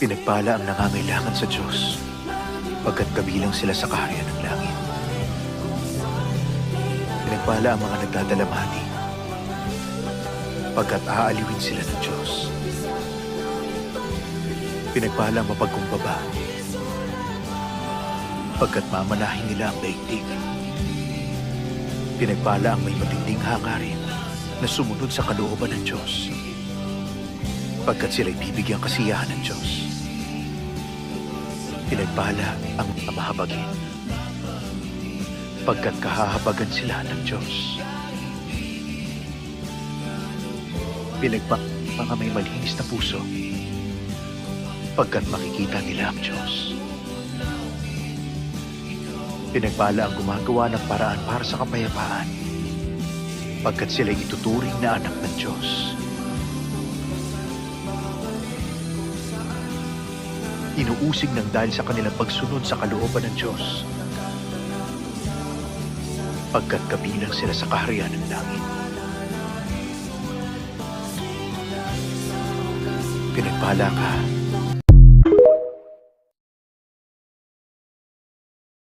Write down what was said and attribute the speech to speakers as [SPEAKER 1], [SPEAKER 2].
[SPEAKER 1] Pinagpala ang nangangailangan sa Diyos, pagkat kabilang sila sa kaharian ng langit. Pinagpala ang mga nagdadalamhati, pagkat aaliwin sila ng Diyos. Pinagpala ang mapagkumbaba, pagkat mamanahin nila ang daigdig. Pinagpala ang may matinding hangarin na sumunod sa kalooban ng Diyos, pagkat sila'y bibigyang kasiyahan ng Diyos. Pinagpala ang mahabagin, pagkat kahahabagan sila ng Diyos. Pinagpala ang mga may malinis na puso, pagkat makikita nila ang Diyos. Pinagpala ang gumagawa ng paraan para sa kapayapaan, pagkat sila'y ituturing na anak ng Diyos. Inuusig ng dahil sa kanilang pagsunod sa kalooban ng Diyos, pagkat kabilang sila sa kaharian ng langit. Pinagpala ka